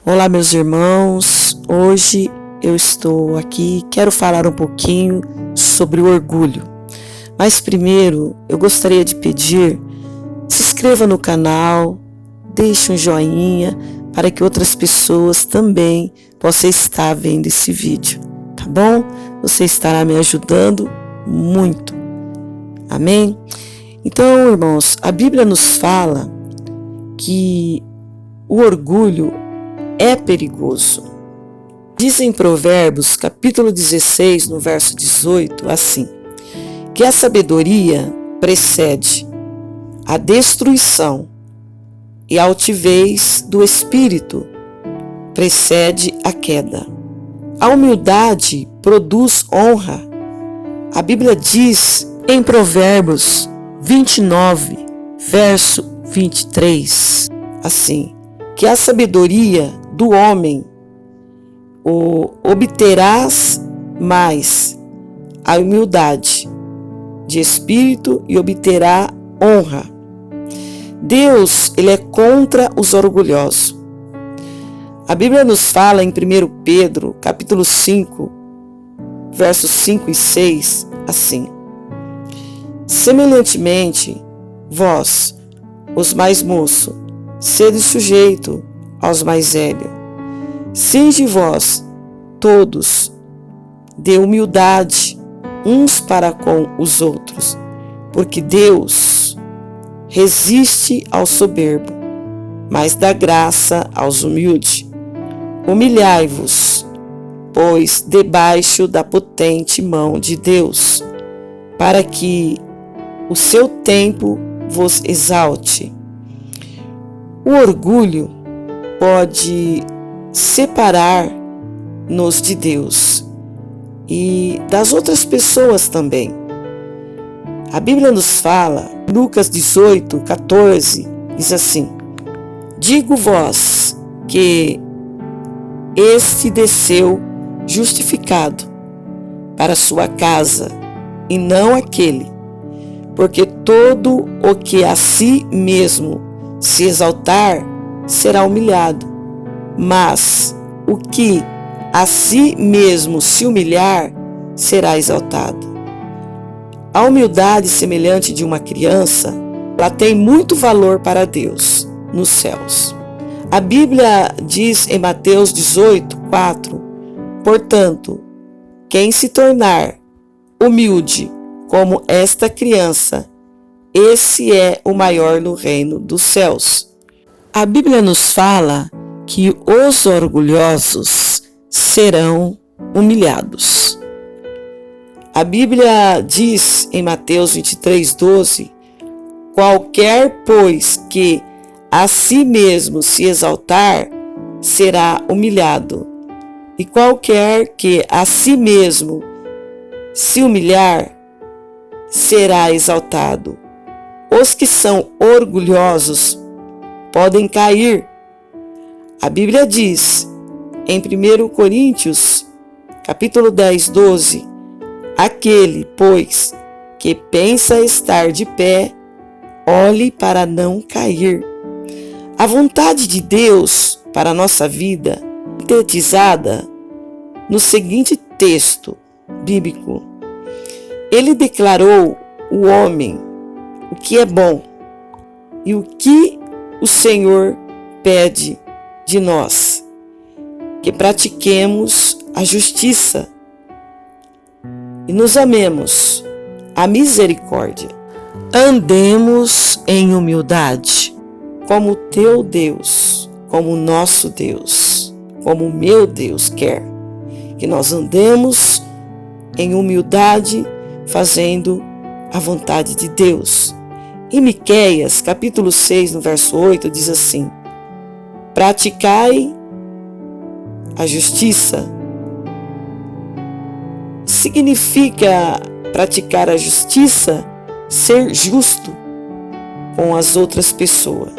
Olá, meus irmãos. Hoje eu estou aqui, quero falar um pouquinho sobre o orgulho. Mas primeiro, eu gostaria de pedir, se inscreva no canal, deixe um joinha para que outras pessoas também possam estar vendo esse vídeo, tá bom? Você estará me ajudando muito. Amém? Então, irmãos, a Bíblia nos fala que o orgulho é perigoso. Diz em Provérbios, capítulo 16, no verso 18, assim: que a sabedoria precede a destruição e a altivez do espírito precede a queda. A humildade produz honra. A Bíblia diz em Provérbios 29, verso 23, assim: que a sabedoria do homem obterás mais a humildade de espírito e obterá honra. Deus, ele é contra os orgulhosos. A Bíblia nos fala em 1 Pedro, capítulo 5, versos 5 e 6, assim: semelhantemente, vós, os mais moços, sede sujeito aos mais velhos. Sede vós, todos, de humildade, uns para com os outros, porque Deus resiste ao soberbo, mas dá graça aos humildes. Humilhai-vos, pois, debaixo da potente mão de Deus, para que o seu tempo vos exalte. O orgulho pode separar-nos de Deus e das outras pessoas também. A Bíblia nos fala, Lucas 18, 14, diz assim: digo-vos que este desceu justificado para sua casa, e não aquele, porque todo o que a si mesmo se exaltar será humilhado, mas o que a si mesmo se humilhar será exaltado. A humildade semelhante de uma criança, ela tem muito valor para Deus nos céus. A Bíblia diz em Mateus 18, 4, portanto, quem se tornar humilde como esta criança, esse é o maior no reino dos céus. A Bíblia nos fala que os orgulhosos serão humilhados. A Bíblia diz em Mateus 23, 12, qualquer, pois, que a si mesmo se exaltar, será humilhado, e qualquer que a si mesmo se humilhar, será exaltado. Os que são orgulhosos podem cair. A Bíblia diz em 1 Coríntios, capítulo 10, 12, aquele, pois, que pensa estar de pé, olhe para não cair. A vontade de Deus para a nossa vida, sintetizada no seguinte texto bíblico: ele declarou o homem o que é bom e o que o Senhor pede de nós, que pratiquemos a justiça e nos amemos a misericórdia. Andemos em humildade, como teu Deus, como o nosso Deus, como o meu Deus quer, que nós andemos em humildade, fazendo a vontade de Deus. Em Miqueias, capítulo 6, no verso 8, diz assim: praticai a justiça. Significa praticar a justiça, ser justo com as outras pessoas,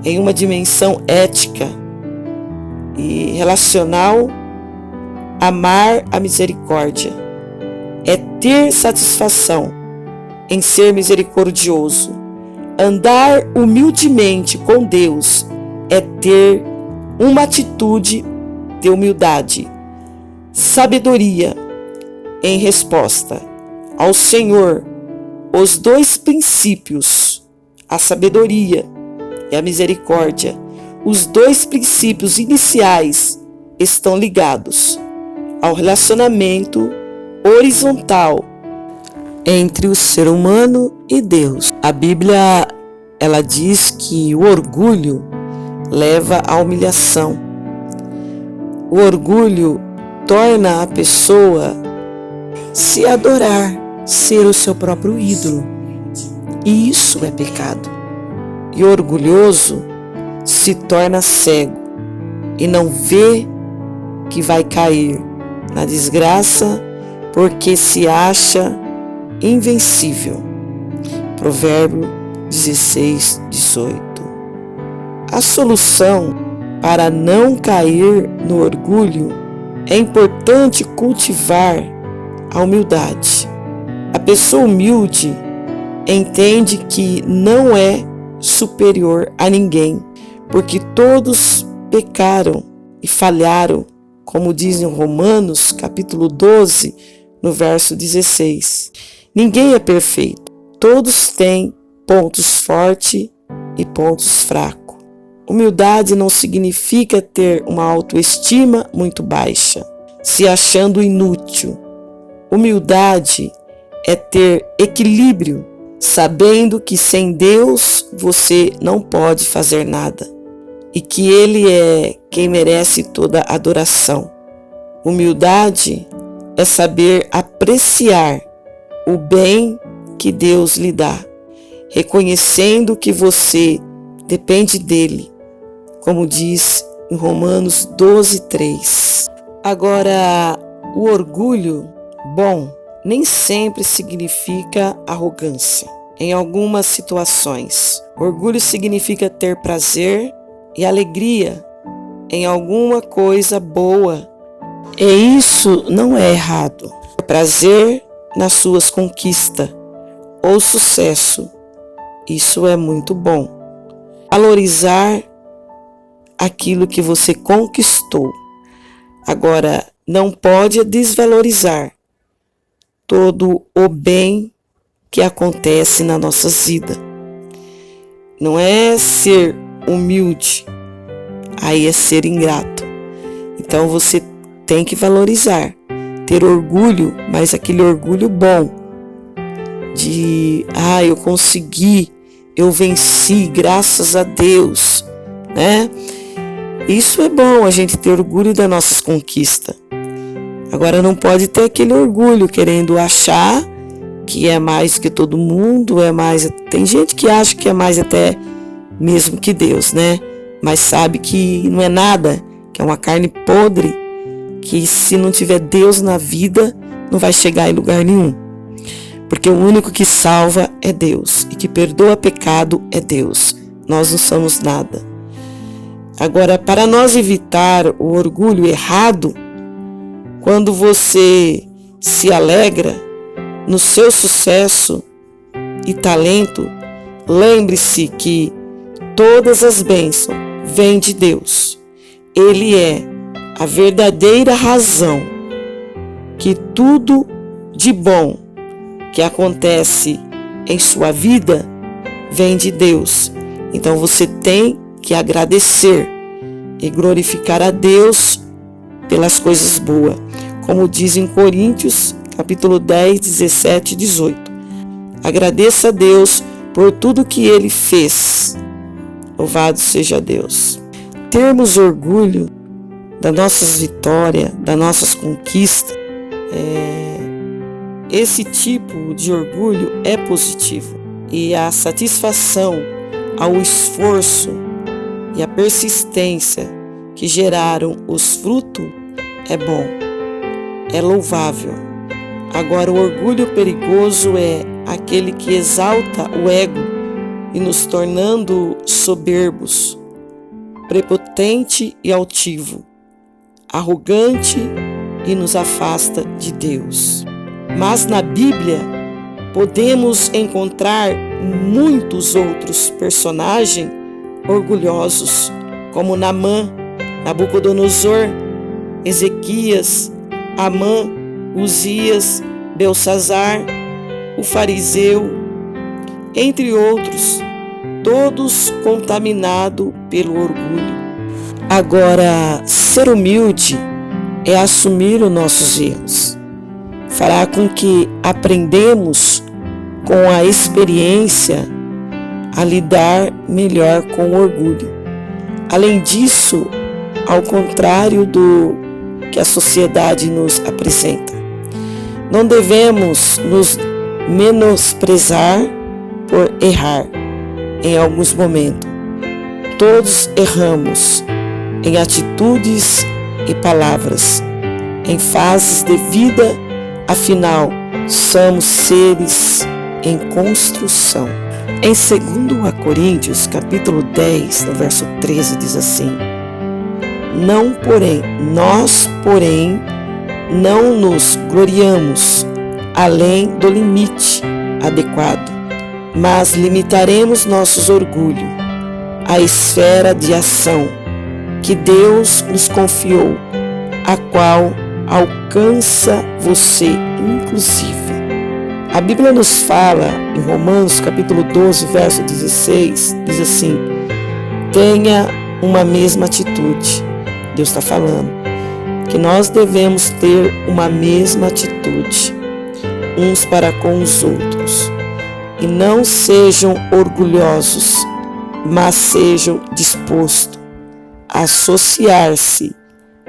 em uma dimensão ética e relacional. Amar a misericórdia é ter satisfação em ser misericordioso. Andar humildemente com Deus é ter uma atitude de humildade, sabedoria em resposta ao Senhor. Os dois princípios, a sabedoria e a misericórdia, os dois princípios iniciais estão ligados ao relacionamento horizontal entre o ser humano e Deus. A Bíblia, ela diz que o orgulho leva à humilhação. O orgulho torna a pessoa se adorar, ser o seu próprio ídolo. E isso é pecado. E o orgulhoso se torna cego e não vê que vai cair na desgraça porque se acha invencível. Provérbio 16, 18. A solução para não cair no orgulho é importante cultivar a humildade. A pessoa humilde entende que não é superior a ninguém, porque todos pecaram e falharam, como diz em Romanos, capítulo 12, no verso 16. Ninguém é perfeito. Todos têm pontos fortes e pontos fracos. Humildade não significa ter uma autoestima muito baixa, se achando inútil. Humildade é ter equilíbrio, sabendo que sem Deus você não pode fazer nada e que Ele é quem merece toda adoração. Humildade é saber apreciar o bem que Deus lhe dá, reconhecendo que você depende dele, como diz em Romanos 12, 3. Agora, o orgulho bom nem sempre significa arrogância. Em algumas situações, orgulho significa ter prazer e alegria em alguma coisa boa. E isso não é errado. Prazer nas suas conquistas ou sucesso, isso é muito bom. Valorizar aquilo que você conquistou. Agora, não pode desvalorizar todo o bem que acontece na nossa vida. Não é ser humilde, aí é ser ingrato. Então você tem que valorizar, ter orgulho, mas aquele orgulho bom, de eu consegui, eu venci, graças a Deus, né? Isso é bom, a gente ter orgulho das nossas conquistas. Agora não pode ter aquele orgulho querendo achar que é mais que todo mundo, é mais. Tem gente que acha que é mais até mesmo que Deus, né? Mas sabe que não é nada, que é uma carne podre, que se não tiver Deus na vida, não vai chegar em lugar nenhum. Porque o único que salva é Deus, e que perdoa pecado é Deus. Nós não somos nada. Agora, para nós evitar o orgulho errado, quando você se alegra no seu sucesso e talento, lembre-se que todas as bênçãos vêm de Deus. Ele é a verdadeira razão que tudo de bom que acontece em sua vida vem de Deus. Então você tem que agradecer e glorificar a Deus pelas coisas boas. Como diz em Coríntios, capítulo 10, 17 e 18. Agradeça a Deus por tudo que Ele fez. Louvado seja Deus. Termos orgulho das nossas vitórias, das nossas conquistas, esse tipo de orgulho é positivo. E a satisfação ao esforço e a persistência que geraram os frutos é bom, é louvável. Agora, o orgulho perigoso é aquele que exalta o ego e nos tornando soberbos, prepotente e altivo, arrogante e nos afasta de Deus. Mas na Bíblia podemos encontrar muitos outros personagens orgulhosos, como Naamã, Nabucodonosor, Ezequias, Amã, Uzias, Belsazar, o fariseu, entre outros, todos contaminados pelo orgulho. Agora, ser humilde é assumir os nossos erros. Fará com que aprendemos com a experiência a lidar melhor com o orgulho. Além disso, ao contrário do que a sociedade nos apresenta, não devemos nos menosprezar por errar em alguns momentos. Todos erramos em atitudes e palavras, em fases de vida, afinal, somos seres em construção. Em 2 Coríntios, capítulo 10, no verso 13, diz assim: Nós, porém, não nos gloriamos além do limite adequado, mas limitaremos nossos orgulhos à esfera de ação que Deus nos confiou, a qual alcança você, inclusive. A Bíblia nos fala, em Romanos, capítulo 12, verso 16, diz assim: tenha uma mesma atitude. Deus está falando que nós devemos ter uma mesma atitude, uns para com os outros. E não sejam orgulhosos, mas sejam dispostos a associar-se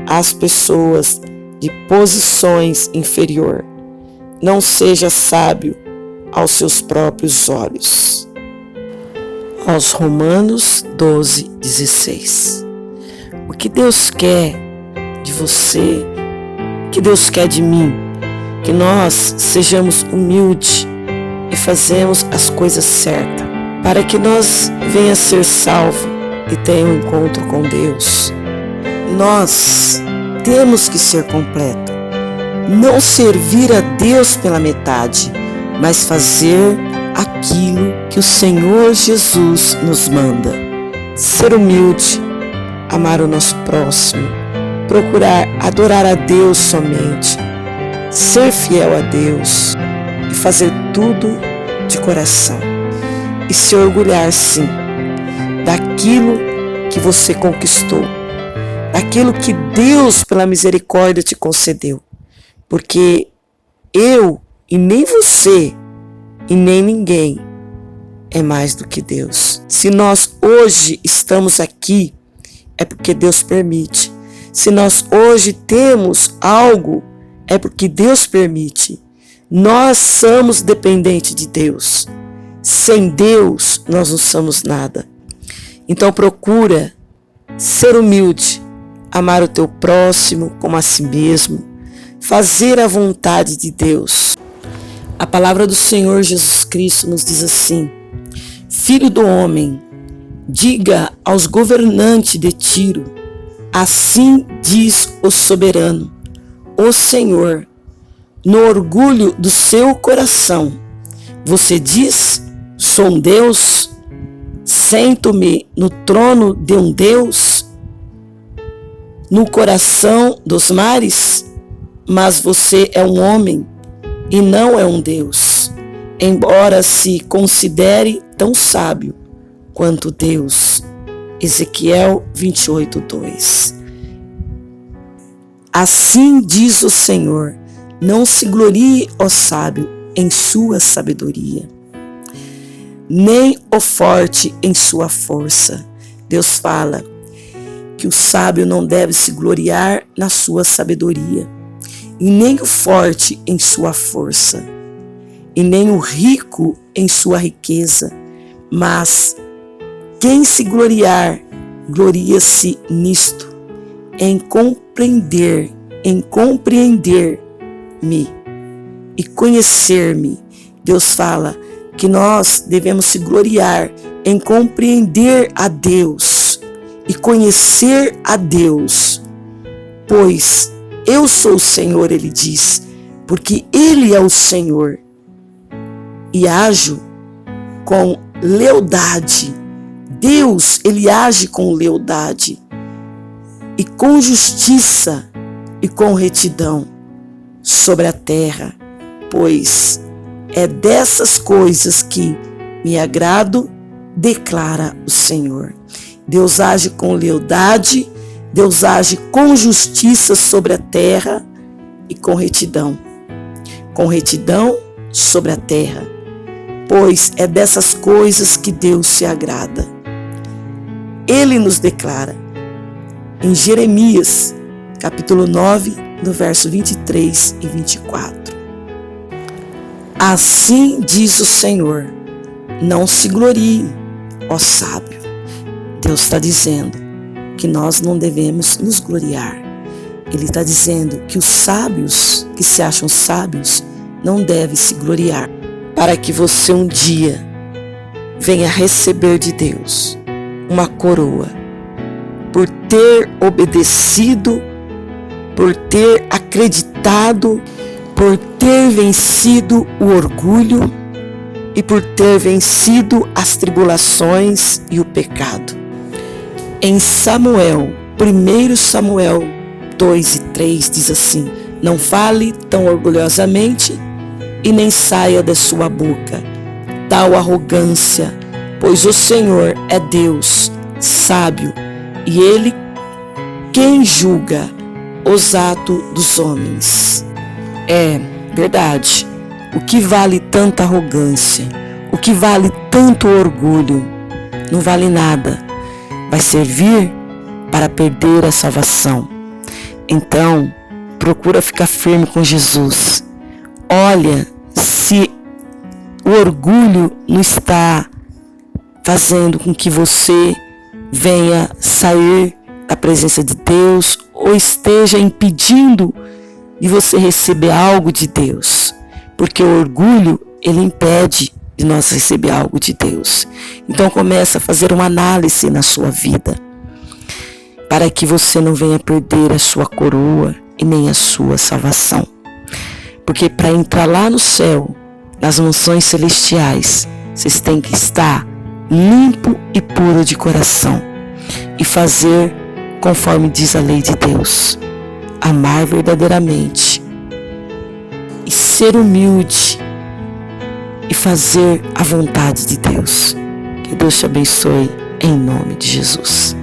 às pessoas de posições inferior. Não seja sábio aos seus próprios olhos. Aos Romanos 12, 16. O que Deus quer de você, o que Deus quer de mim, que nós sejamos humildes e fazemos as coisas certas, para que nós venha a ser salvo e tenha um encontro com Deus. Nós temos que ser completo. Não servir a Deus pela metade, mas fazer aquilo que o Senhor Jesus nos manda. Ser humilde, amar o nosso próximo, procurar adorar a Deus somente, ser fiel a Deus e fazer tudo de coração. E se orgulhar, sim, daquilo que você conquistou, daquilo que Deus, pela misericórdia, te concedeu. Porque eu e nem você e nem ninguém é mais do que Deus. Se nós hoje estamos aqui, é porque Deus permite. Se nós hoje temos algo, é porque Deus permite. Nós somos dependentes de Deus. Sem Deus, nós não somos nada. Então procura ser humilde, amar o teu próximo como a si mesmo, fazer a vontade de Deus. A palavra do Senhor Jesus Cristo nos diz assim: Filho do homem, diga aos governantes de Tiro, assim diz o soberano, o Senhor, no orgulho do seu coração, você diz, sou um Deus, sento-me no trono de um Deus, no coração dos mares, mas você é um homem e não é um Deus, embora se considere tão sábio quanto Deus. Ezequiel 28:2. Assim diz o Senhor, não se glorie, ó sábio, em sua sabedoria, nem o forte em sua força. Deus fala que o sábio não deve se gloriar na sua sabedoria, e nem o forte em sua força, e nem o rico em sua riqueza, mas quem se gloriar, gloria-se nisto, em compreender-me e conhecer-me. Deus fala que nós devemos se gloriar em compreender a Deus e conhecer a Deus, pois eu sou o Senhor, ele diz, porque ele é o Senhor e ajo com lealdade. Deus, ele age com lealdade. e com justiça e com retidão sobre a terra, pois é dessas coisas que me agrado, declara o Senhor. Deus age com lealdade, Deus age com justiça sobre a terra e com retidão sobre a terra, pois é dessas coisas que Deus se agrada. Ele nos declara em Jeremias, capítulo 9, no verso 23 e 24. Assim diz o Senhor, não se glorie, ó sábio. Deus está dizendo que nós não devemos nos gloriar. Ele está dizendo que os sábios, que se acham sábios, não devem se gloriar, para que você um dia venha receber de Deus uma coroa, por ter obedecido, por ter acreditado, por ter vencido o orgulho e por ter vencido as tribulações e o pecado. Em Samuel, 1 Samuel 2 e 3 diz assim: não fale tão orgulhosamente e nem saia da sua boca tal arrogância, pois o Senhor é Deus sábio e Ele quem julga os atos dos homens. É verdade, o que vale tanta arrogância, o que vale tanto orgulho, não vale nada, vai servir para perder a salvação. Então, procura ficar firme com Jesus. Olha se o orgulho não está fazendo com que você venha sair da presença de Deus ou esteja impedindo de você receber algo de Deus. Porque o orgulho, ele impede de nós receber algo de Deus. Então começa a fazer uma análise na sua vida, para que você não venha perder a sua coroa e nem a sua salvação. Porque para entrar lá no céu, nas mansões celestiais, vocês têm que estar limpo e puro de coração e fazer conforme diz a lei de Deus. Amar verdadeiramente e ser humilde e fazer a vontade de Deus. Que Deus te abençoe em nome de Jesus.